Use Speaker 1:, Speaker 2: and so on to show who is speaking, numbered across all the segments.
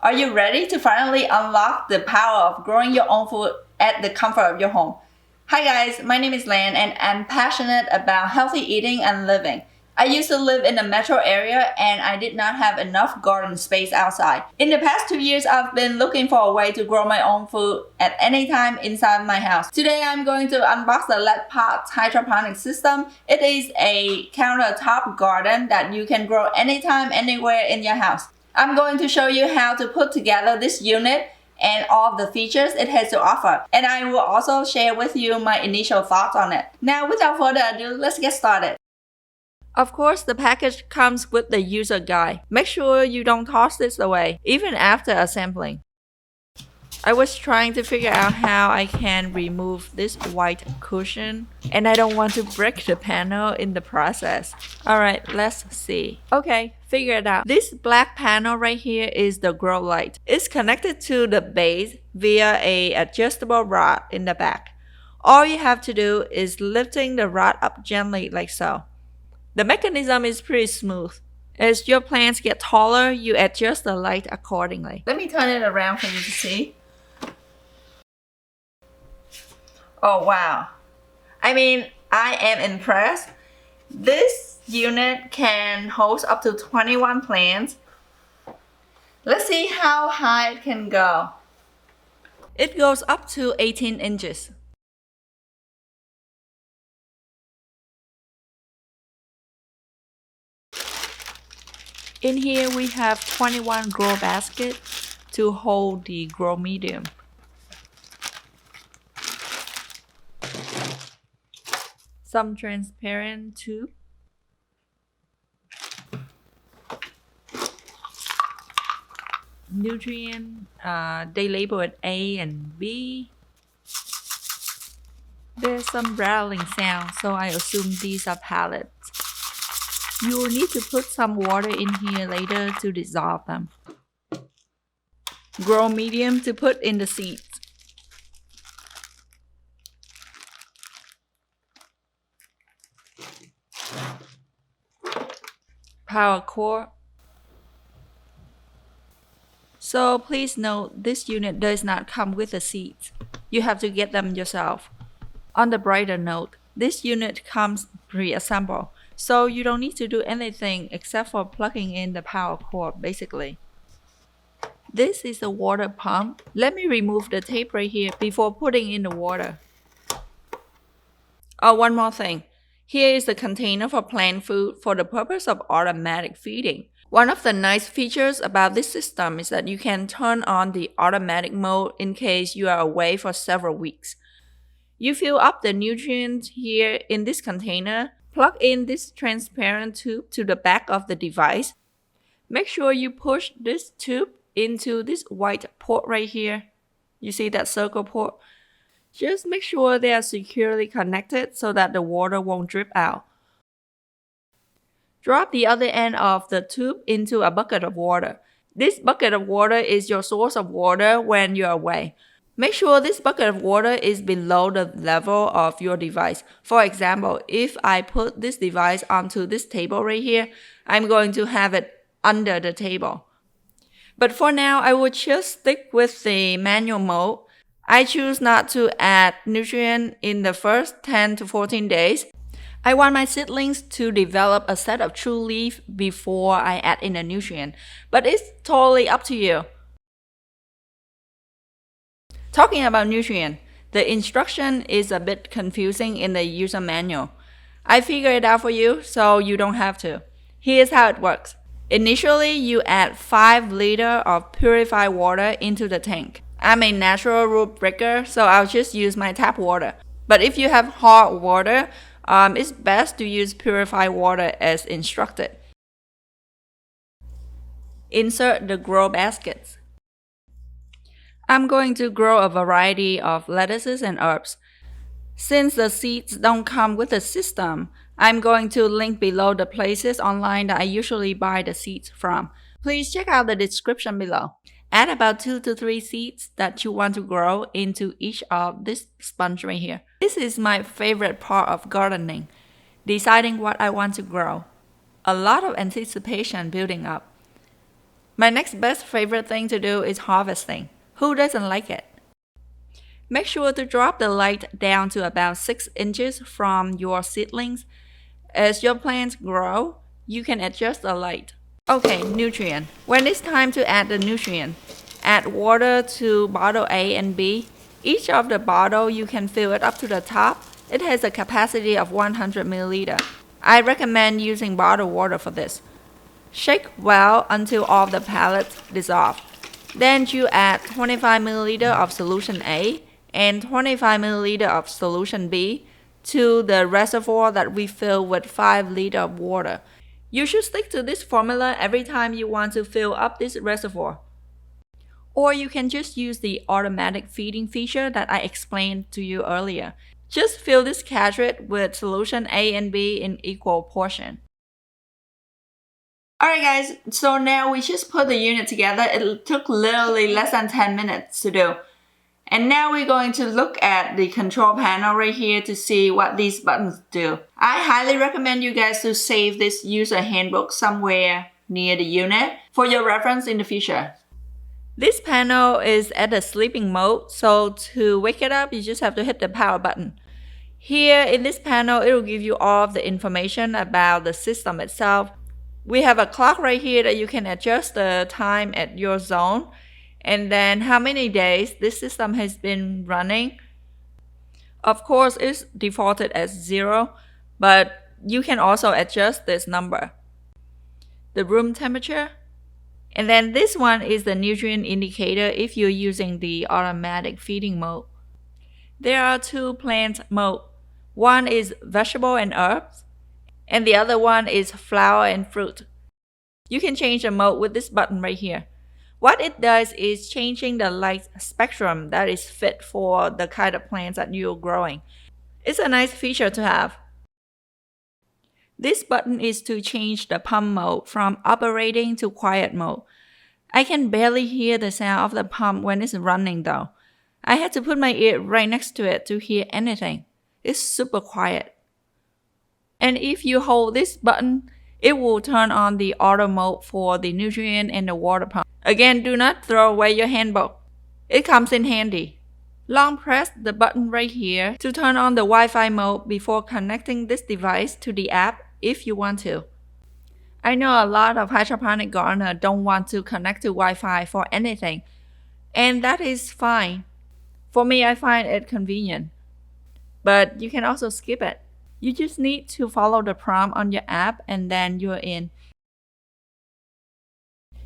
Speaker 1: Are you ready to finally unlock the power of growing your own food at the comfort of your home? Hi guys, my name is Lan and I'm passionate about healthy eating and living. I used to live in the metro area and I did not have enough garden space outside. In the past 2 years, I've been looking for a way to grow my own food at any time inside my house. Today, I'm going to unbox the LetPot hydroponic system. It is a countertop garden that you can grow anytime, anywhere in your house. I'm going to show you how to put together this unit and all of the features it has to offer. And I will also share with you my initial thoughts on it. Now, without further ado, let's get started. Of course, the package comes with the user guide. Make sure you don't toss this away, even after assembling. I was trying to figure out how I can remove this white cushion, and I don't want to break the panel in the process. Alright, let's see. Okay, figure it out. This black panel right here is the grow light. It's connected to the base via an adjustable rod in the back. All you have to do is lifting the rod up gently like so. The mechanism is pretty smooth. As your plants get taller, you adjust the light accordingly. Let me turn it around for you to see. Oh wow. I mean, I am impressed. This unit can host up to 21 plants. Let's see how high it can go. It goes up to 18 inches. In here we have 21 grow baskets to hold the grow medium. Some transparent tube. Nutrient, they label it A and B. There's some rattling sound, so I assume these are pallets. You will need to put some water in here later to dissolve them. Grow medium to put in the seeds. Power cord. So please note, this unit does not come with the seeds. You have to get them yourself. On the brighter note, this unit comes pre-assembled. So you don't need to do anything except for plugging in the power cord basically. This is the water pump. Let me remove the tape right here before putting in the water. Oh, one more thing. Here is the container for plant food for the purpose of automatic feeding. One of the nice features about this system is that you can turn on the automatic mode in case you are away for several weeks. You fill up the nutrients here in this container. Plug in this transparent tube to the back of the device. Make sure you push this tube into this white port right here. You see that circle port? Just make sure they are securely connected so that the water won't drip out. Drop the other end of the tube into a bucket of water. This bucket of water is your source of water when you're away. Make sure this bucket of water is below the level of your device. For example, if I put this device onto this table right here, I'm going to have it under the table. But for now, I will just stick with the manual mode. I choose not to add nutrient in the first 10 to 14 days. I want my seedlings to develop a set of true leaf before I add in a nutrient, but it's totally up to you. Talking about nutrient, the instruction is a bit confusing in the user manual. I figured it out for you so you don't have to. Here's how it works. Initially, you add 5 liters of purified water into the tank. I'm a natural rule breaker, so I'll just use my tap water. But if you have hot water, it's best to use purified water as instructed. Insert the grow baskets. I'm going to grow a variety of lettuces and herbs. Since the seeds don't come with the system, I'm going to link below the places online that I usually buy the seeds from. Please check out the description below. Add about 2 to 3 seeds that you want to grow into each of this sponge right here. This is my favorite part of gardening, deciding what I want to grow. A lot of anticipation building up. My next best favorite thing to do is harvesting. Who doesn't like it? Make sure to drop the light down to about 6 inches from your seedlings. As your plants grow, you can adjust the light. Okay, nutrient. When it's time to add the nutrient, add water to bottle A and B. Each of the bottle you can fill it up to the top. It has a capacity of 100 milliliter. I recommend using bottled water for this. Shake well until all the pellets dissolve. Then you add 25 milliliter of solution A and 25 milliliter of solution B to the reservoir that we fill with 5 liters of water. You should stick to this formula every time you want to fill up this reservoir. Or you can just use the automatic feeding feature that I explained to you earlier. Just fill this cartridge with solution A and B in equal portion. Alright guys, so now we just put the unit together. It took literally less than 10 minutes to do. And now we're going to look at the control panel right here to see what these buttons do. I highly recommend you guys to save this user handbook somewhere near the unit for your reference in the future. This panel is at the sleeping mode, so to wake it up, you just have to hit the power button. Here in this panel, it will give you all of the information about the system itself. We have a clock right here that you can adjust the time at your zone. And then how many days this system has been running. Of course, it's defaulted as 0, but you can also adjust this number. The room temperature. And then this one is the nutrient indicator if you're using the automatic feeding mode. There are 2 plant modes. One is vegetable and herbs, and the other one is flower and fruit. You can change the mode with this button right here. What it does is changing the light spectrum that is fit for the kind of plants that you're growing. It's a nice feature to have. This button is to change the pump mode from operating to quiet mode. I can barely hear the sound of the pump when it's running though. I had to put my ear right next to it to hear anything. It's super quiet. And if you hold this button, it will turn on the auto mode for the nutrient and the water pump. Again, do not throw away your handbook. It comes in handy. Long press the button right here to turn on the Wi-Fi mode before connecting this device to the app if you want to. I know a lot of hydroponic gardeners don't want to connect to Wi-Fi for anything, and that is fine. For me, I find it convenient. But you can also skip it. You just need to follow the prompt on your app and then you're in.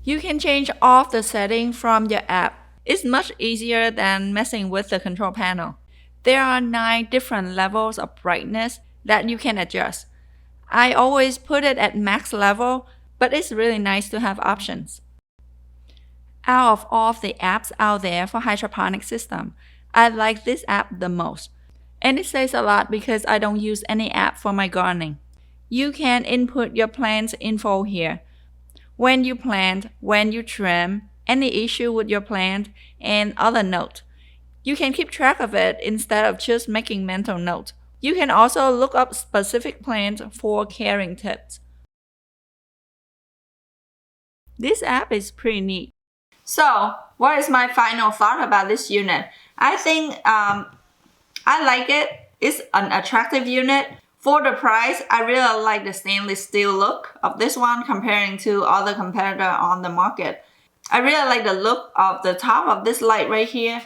Speaker 1: You can change off the setting from your app. It's much easier than messing with the control panel. There are 9 different levels of brightness that you can adjust. I always put it at max level, but it's really nice to have options. Out of all of the apps out there for hydroponic system, I like this app the most. And it says a lot because I don't use any app for my gardening. You can input your plant's info here. When you plant, when you trim, any issue with your plant, and other notes. You can keep track of it instead of just making mental notes. You can also look up specific plants for caring tips. This app is pretty neat. So, what is my final thought about this unit? I think I like it. It's an attractive unit. For the price, I really like the stainless steel look of this one comparing to other competitor on the market. I really like the look of the top of this light right here.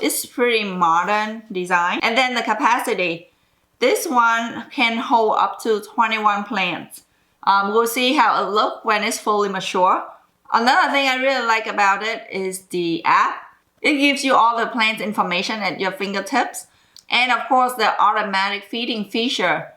Speaker 1: It's pretty modern design. And then the capacity. This one can hold up to 21 plants. We'll see how it looks when it's fully mature. Another thing I really like about it is the app. It gives you all the plant information at your fingertips. And of course, the automatic feeding feature.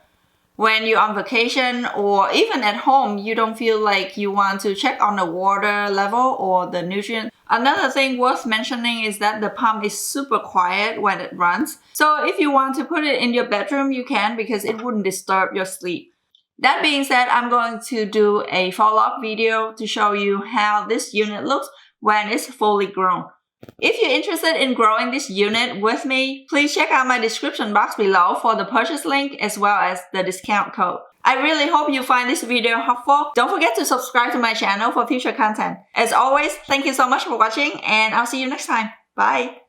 Speaker 1: When you're on vacation or even at home, you don't feel like you want to check on the water level or the nutrient. Another thing worth mentioning is that the pump is super quiet when it runs. So if you want to put it in your bedroom, you can because it wouldn't disturb your sleep. That being said, I'm going to do a follow-up video to show you how this unit looks when it's fully grown. If you're interested in growing this unit with me, please check out my description box below for the purchase link as well as the discount code. I really hope you find this video helpful. Don't forget to subscribe to my channel for future content. As always, thank you so much for watching and I'll see you next time. Bye!